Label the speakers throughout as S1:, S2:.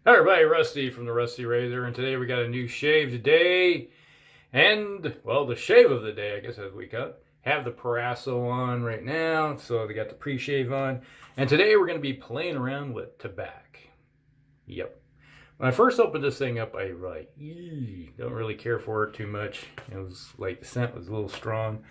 S1: Hi everybody, Rusty from the Rusty Razor, and today we got a new shave today, and, well, the shave of the day, I guess, as we cut. Have the Parasso on right now, so they got the pre-shave on, and today we're going to be playing around with Tabac. Yep. When I first opened this thing up, I was like, don't really care for it too much. It was like the scent was a little strong,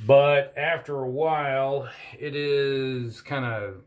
S1: but after a while, it is kind of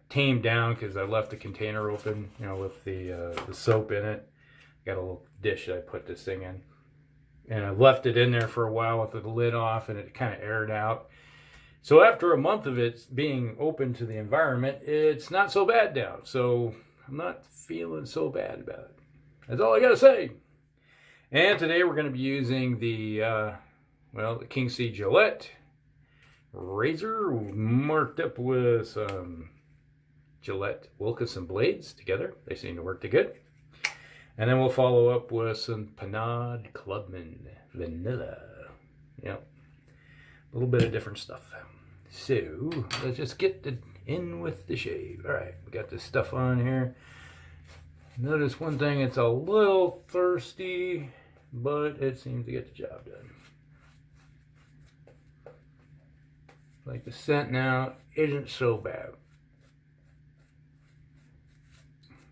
S1: tamed down because I left the container open, with the soap in it. Got a little dish that I put this thing in, and I left it in there for a while with the lid off, and it kind of aired out. So after a month of it being open to the environment, it's not so bad now. So I'm not feeling so bad about it. That's all I gotta say. And today we're going to be using the King C Gillette razor marked up with some Gillette Wilkinson blades together. They seem to work good. And then we'll follow up with some Pinaud Clubman vanilla. Yep. A little bit of different stuff. So let's just get in with the shave. All right, we got this stuff on here. Notice one thing, it's a little thirsty, but it seems to get the job done. Like the scent now isn't so bad.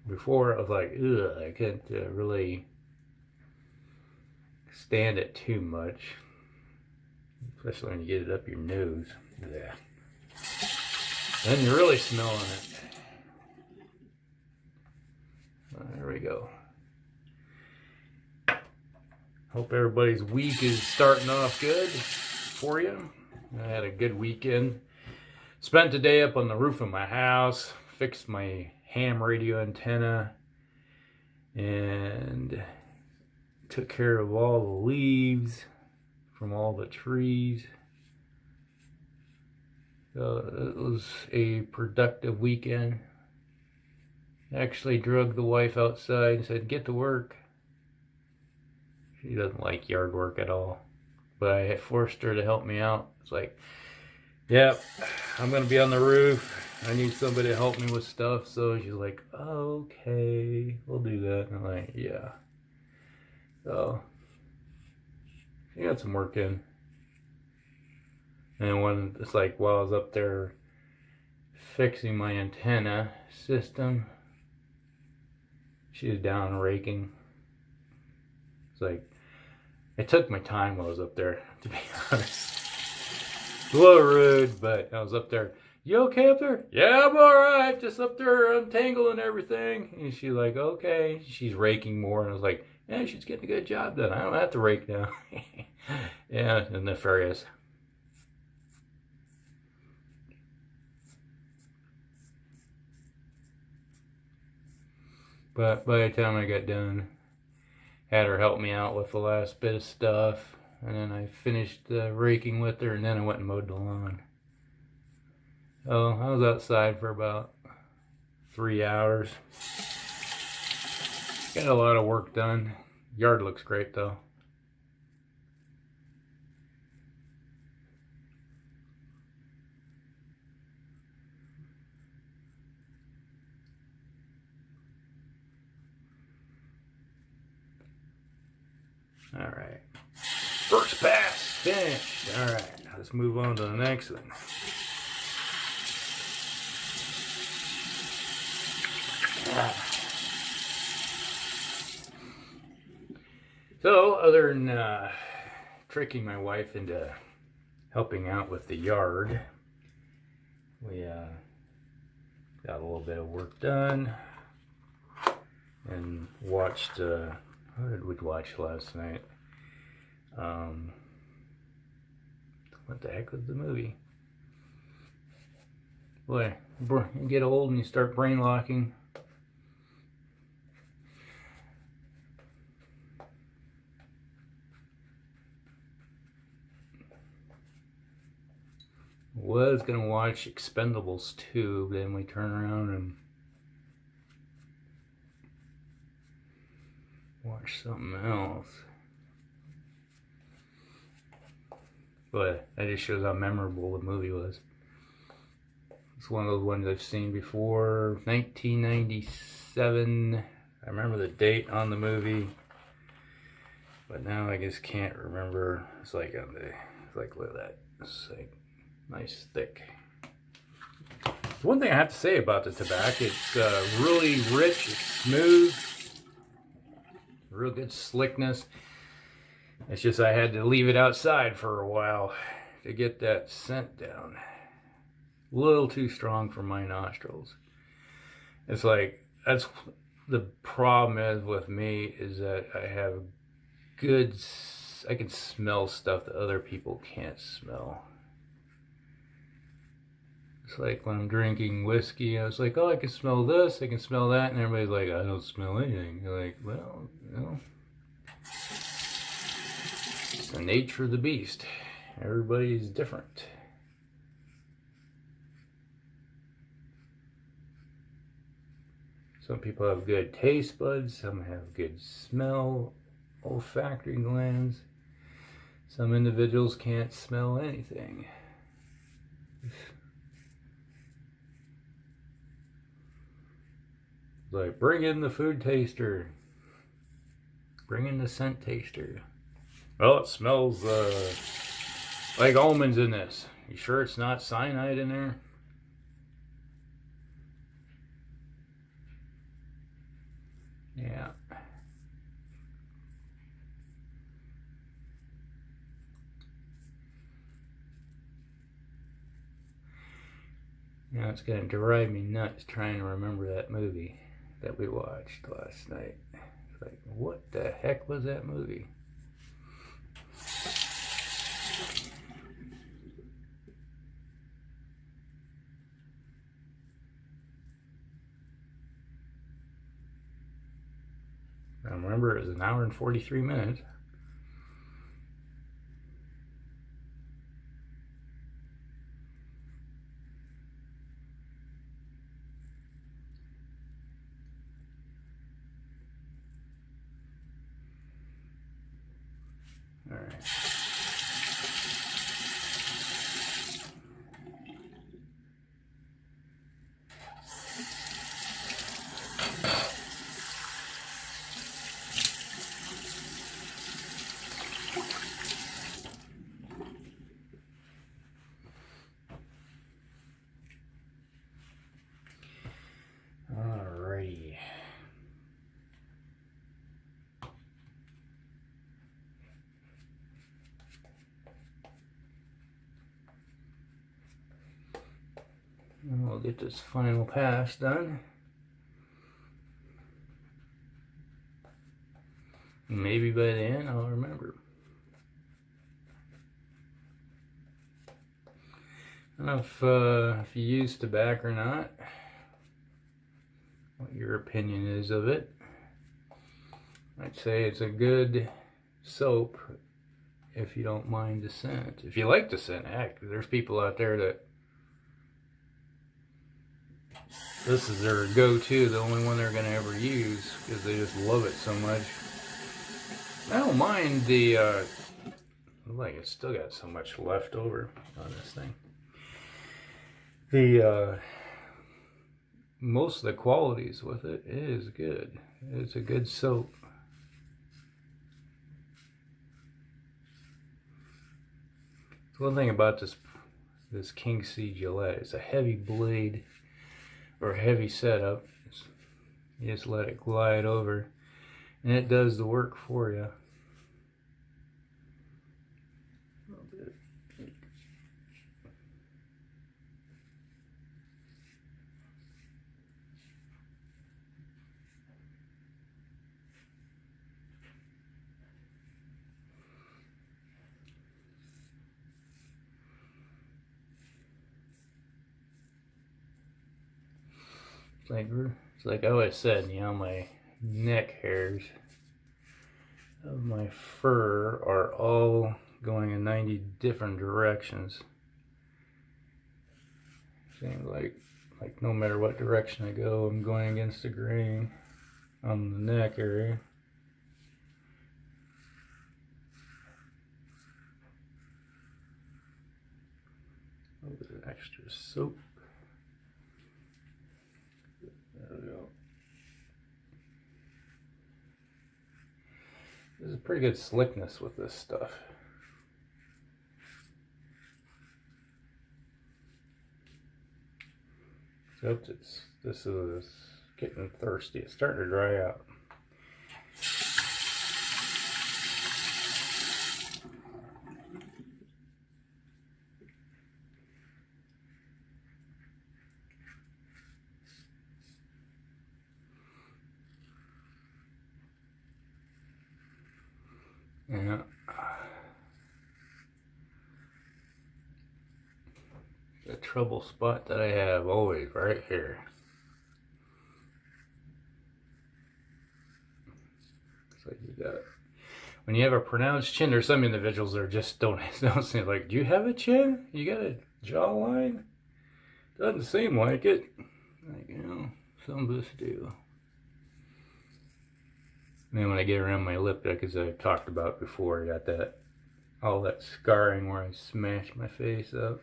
S1: Before I was like, ugh, I couldn't really stand it too much, especially when you get it up your nose. Yeah. Then you're really smelling it. There we go. Hope everybody's week is starting off good for you. I had a good weekend. Spent the day up on the roof of my house, fixed my ham radio antenna, and took care of all the leaves from all the trees. So it was a productive weekend. Actually drug the wife outside and said, get to work. She doesn't like yard work at all, but I had forced her to help me out. It's like, yep, I'm gonna be on the roof. I need somebody to help me with stuff. So she's like, okay, we'll do that. And I'm like, yeah. So she got some work in. And when it's like, while I was up there fixing my antenna system, she was down raking. It's like, I took my time while I was up there, to be honest. A little rude, but I was up there. You okay up there? Yeah, I'm alright. Just up there untangling everything. And she's like, okay. She's raking more. And I was like, yeah, she's getting a good job done. I don't have to rake now. Yeah, nefarious. But by the time I got done, had her help me out with the last bit of stuff. And then I finished raking with her, and then I went and mowed the lawn. Oh, I was outside for about 3 hours. Got a lot of work done. Yard looks great though. All right. First pass finished. All right, let's move on to the next one. So, other than tricking my wife into helping out with the yard, we got a little bit of work done and watched. What did we watch last night? What the heck was the movie? Boy, you get old and you start brain locking. Was gonna watch Expendables 2, but then we turn around and watch something else. But that just shows how memorable the movie was. It's one of those ones I've seen before. 1996. 1987. I remember the date on the movie, but now I just can't remember. It's like on the, it's like, look at that. It's like nice thick. One thing I have to say about the Tabac, it's really rich, it's smooth, real good slickness. It's just I had to leave it outside for a while to get that scent down. A little too strong for my nostrils. It's like, that's the problem is with me, is that I have good, I can smell stuff that other people can't smell. It's like when I'm drinking whiskey, I was like, oh, I can smell this, I can smell that, and everybody's like, I don't smell anything. You're like, well, you know, it's the nature of the beast. Everybody's different. Some people have good taste buds, some have good smell, olfactory glands. Some individuals can't smell anything. Like, bring in the food taster. Bring in the scent taster. Well, it smells like almonds in this. You sure it's not cyanide in there? Yeah. Now it's gonna drive me nuts trying to remember that movie that we watched last night. It's like, what the heck was that movie? I remember it was 1 hour and 43 minutes. All right. Alrighty. And we'll get this final pass done. Maybe by the end I'll remember. I don't know if you use tobacco or not, what your opinion is of it. I'd say it's a good soap if you don't mind the scent. If you like the scent, heck, there's people out there that this is their go-to, the only one they're going to ever use because they just love it so much. I don't mind the, like, it's still got so much left over on this thing. The, most of the qualities with it is good. It's a good soap. One thing about this King C Gillette, it's a heavy blade or heavy setup. You just let it glide over and it does the work for you. A little bit. It's like I always said, you know, my neck hairs of my fur are all going in 90 different directions. Seems like no matter what direction I go, I'm going against the grain on the neck area. A little bit of extra soap. There we go. There's a pretty good slickness with this stuff. So this is getting thirsty. It's starting to dry out. Yeah. The trouble spot that I have always right here. So you got, when you have a pronounced chin, there's some individuals that just don't seem like, do you have a chin? You got a jawline? Doesn't seem like it. Like, you know, some of us do. And then when I get around my lip, like as I've talked about before, I got that, all that scarring where I smashed my face up.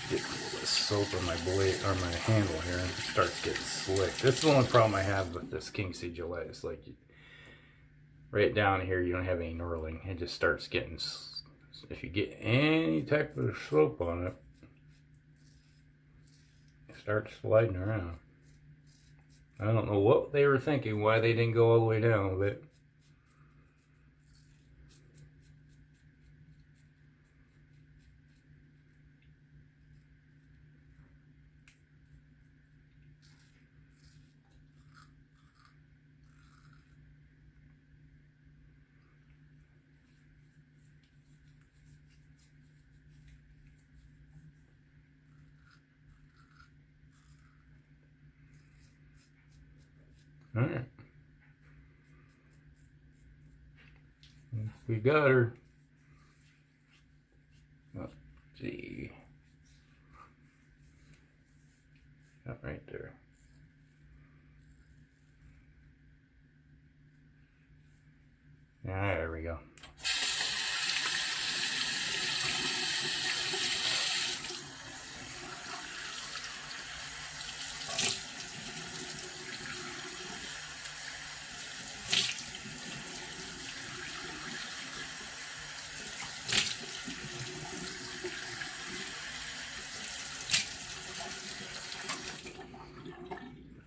S1: Get the soap on my blade or my handle here and it starts getting slick. This is the only problem I have with this King C Gillette. It's like right down here you don't have any knurling. It just starts getting, if you get any type of soap on it, it starts sliding around. I don't know what they were thinking, why they didn't go all the way down with it. Alright. We got her. Let's see. Got right there. There we go.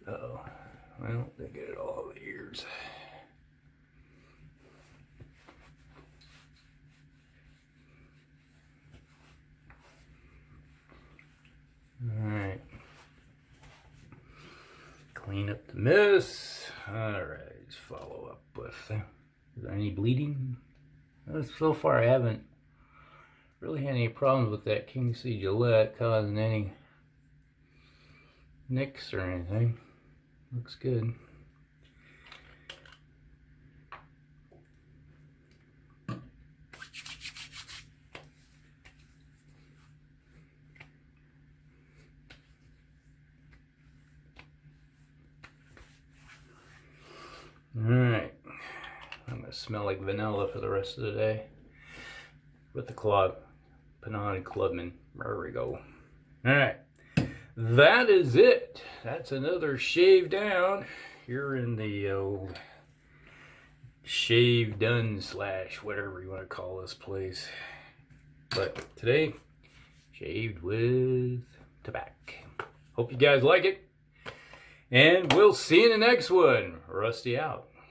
S1: Uh-oh. I don't think I get all the ears. Alright. Clean up the mess. Alright, let's follow up with, is there any bleeding? So far I haven't really had any problems with that King C Gillette causing any nicks or anything. Looks good. Alright, I'm going to smell like vanilla for the rest of the day with the Pinaud Clubman. There we go. Alright, that is it. That's another shave down here in the old shave done / whatever you want to call this place. But today, shaved with Tabac. Hope you guys like it. And we'll see you in the next one. Rusty out.